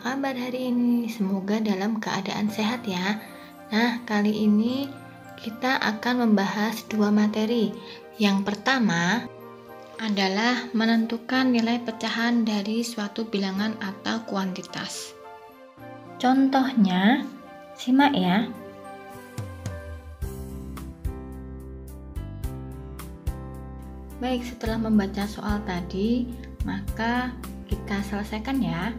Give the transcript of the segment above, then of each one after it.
Apa kabar hari ini? Semoga dalam keadaan sehat ya. Nah, kali ini kita akan membahas dua materi. Yang pertama adalah menentukan nilai pecahan dari suatu bilangan atau kuantitas. Contohnya, simak ya. Baik, setelah membaca soal tadi, maka kita selesaikan ya.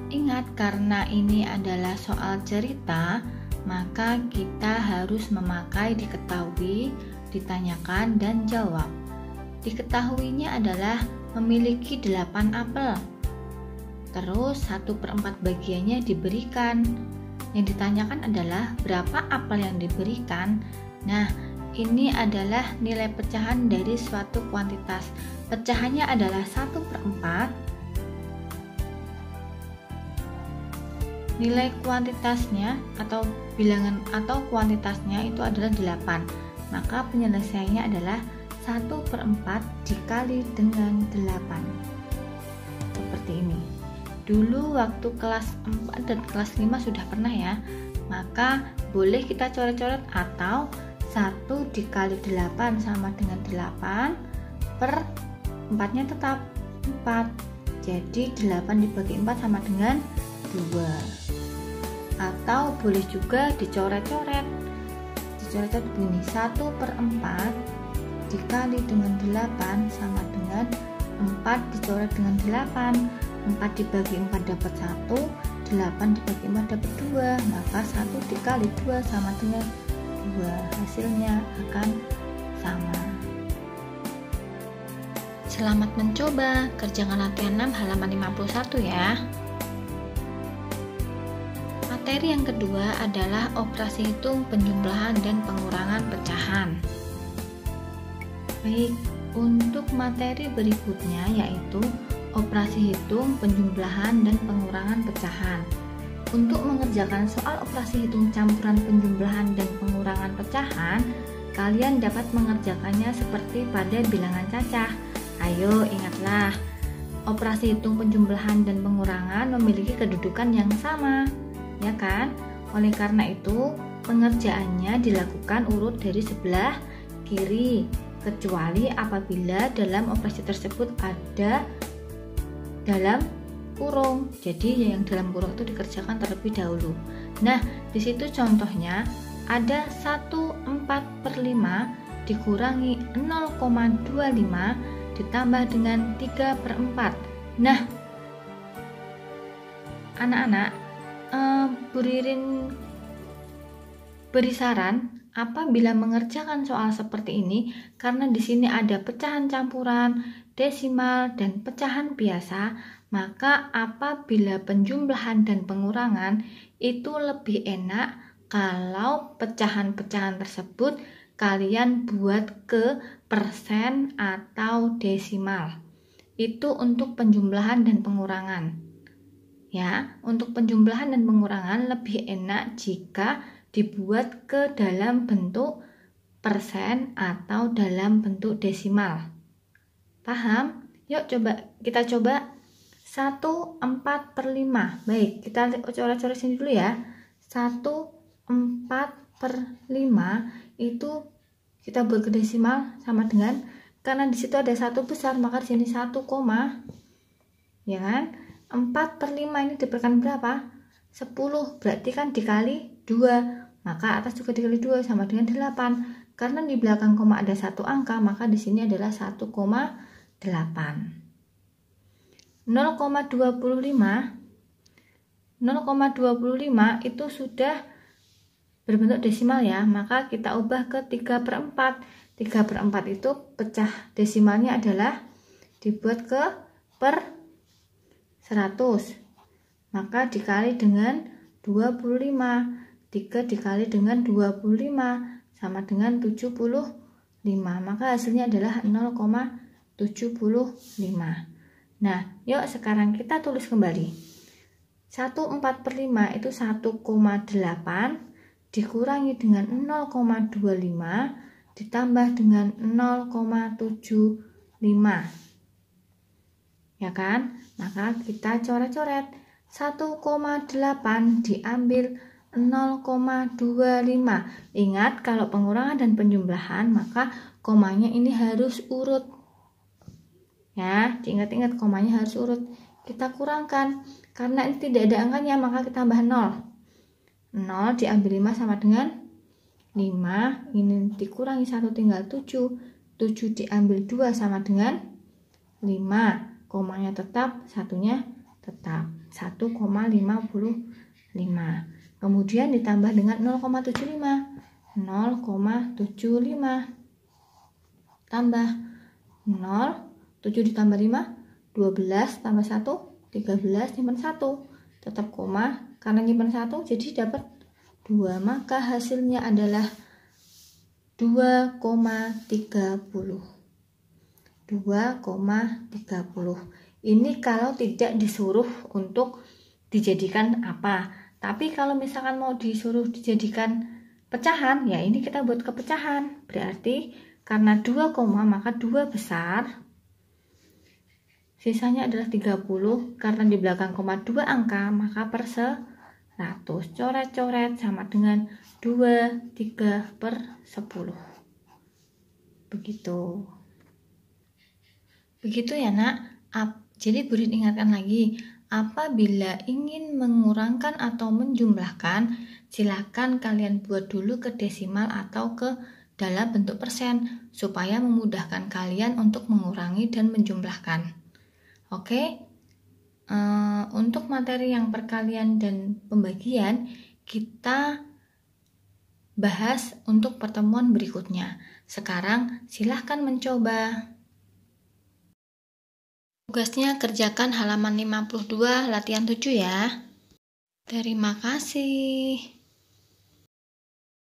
Ingat, karena ini adalah soal cerita, maka kita harus memakai diketahui, ditanyakan, dan jawab. Diketahuinya adalah memiliki 8 apel. Terus 1/4 bagiannya diberikan. Yang ditanyakan adalah berapa apel yang diberikan. Nah, ini adalah nilai pecahan dari suatu kuantitas. Pecahannya adalah 1/4. Nilai kuantitasnya atau bilangan atau kuantitasnya itu adalah 8. Maka penyelesaiannya adalah 1/4 dikali dengan 8. Seperti ini. Dulu waktu kelas 4 dan kelas 5 sudah pernah ya. Maka boleh kita coret-coret atau 1 dikali 8 sama dengan 8 per 4-nya tetap 4. Jadi 8 dibagi 4 sama dengan 2. Atau boleh juga dicoret-coret. Dicoret-coret begini, 1/4 dikali dengan 8 sama dengan 4 dicoret dengan 8. 4 dibagi 4 dapat 1, 8 dibagi 4 dapat 2. Maka 1 dikali 2 sama dengan 2. Hasilnya akan sama. Selamat mencoba. Kerjakan latihan 6 halaman 51 ya. Materi yang kedua adalah operasi hitung penjumlahan dan pengurangan pecahan. Baik, untuk materi berikutnya yaitu operasi hitung penjumlahan dan pengurangan pecahan. Untuk mengerjakan soal operasi hitung campuran penjumlahan dan pengurangan pecahan, kalian dapat mengerjakannya seperti pada bilangan cacah. Ayo ingatlah, operasi hitung penjumlahan dan pengurangan memiliki kedudukan yang sama, ya kan? Oleh karena itu, pengerjaannya dilakukan urut dari sebelah kiri, kecuali apabila dalam operasi tersebut ada dalam kurung. Jadi yang dalam kurung itu dikerjakan terlebih dahulu. Nah, di situ contohnya ada 1/4/5 dikurangi 0,25 ditambah dengan 3/4. Nah, anak-anak, Bu Ririn beri saran apabila mengerjakan soal seperti ini, karena di sini ada pecahan campuran, desimal, dan pecahan biasa, maka apabila penjumlahan dan pengurangan itu lebih enak kalau pecahan-pecahan tersebut kalian buat ke persen atau desimal. Itu untuk penjumlahan dan pengurangan. Ya, untuk penjumlahan dan pengurangan lebih enak jika dibuat ke dalam bentuk persen atau dalam bentuk desimal. Paham? Yuk kita coba 1/4/5. Baik, kita coret-coret sini dulu ya. 1/4/5 itu kita buat ke desimal sama dengan, karena di situ ada 1 besar maka di sini 1, ya kan? 4/5 ini diberikan berapa? 10, berarti kan dikali 2, maka atas juga dikali 2 sama dengan 8. Karena di belakang koma ada 1 angka, maka di sini adalah 1,8. 0,25 itu sudah berbentuk desimal ya, maka kita ubah ke 3/4. 3/4 itu pecah desimalnya adalah dibuat ke per 100, maka dikali dengan 25. 3 dikali dengan 25 sama dengan 75, maka hasilnya adalah 0,75. Nah, yuk sekarang kita tulis kembali. 1/4/5 itu 1,8 dikurangi dengan 0,25 ditambah dengan 0,75. Ya kan? Maka kita coret-coret. 1,8 diambil 0,25. Ingat, kalau pengurangan dan penjumlahan maka komanya ini harus urut. Ya, diingat-ingat komanya harus urut. Kita kurangkan, karena ini tidak ada angkanya maka kita tambah 0. 0 diambil 5 sama dengan 5, ini dikurangi 1 tinggal 7. 7 diambil 2 sama dengan 5. Komanya tetap, satunya tetap 1,55. Kemudian ditambah dengan 0,75. 0,75 tambah 0, 7 ditambah 5, 12 tambah 1, 13, simpan 1. Tetap koma, karena nyimpan 1 jadi dapat 2. Maka hasilnya adalah 2,30. 2,30. Ini kalau tidak disuruh untuk dijadikan apa. Tapi kalau misalkan mau disuruh dijadikan pecahan, ya ini kita buat kepecahan. Berarti karena 2 koma maka 2 besar, sisanya adalah 30. Karena di belakang koma 2 angka, maka per 100. Coret-coret sama dengan 23/10. Begitu ya nak. Jadi Burin ingatkan lagi, apabila ingin mengurangkan atau menjumlahkan, silakan kalian buat dulu ke desimal atau ke dalam bentuk persen, supaya memudahkan kalian untuk mengurangi dan menjumlahkan. Oke, untuk materi yang perkalian dan pembagian kita bahas untuk pertemuan berikutnya. Sekarang silahkan mencoba. Tugasnya kerjakan halaman 52 latihan 7 ya. Terima kasih.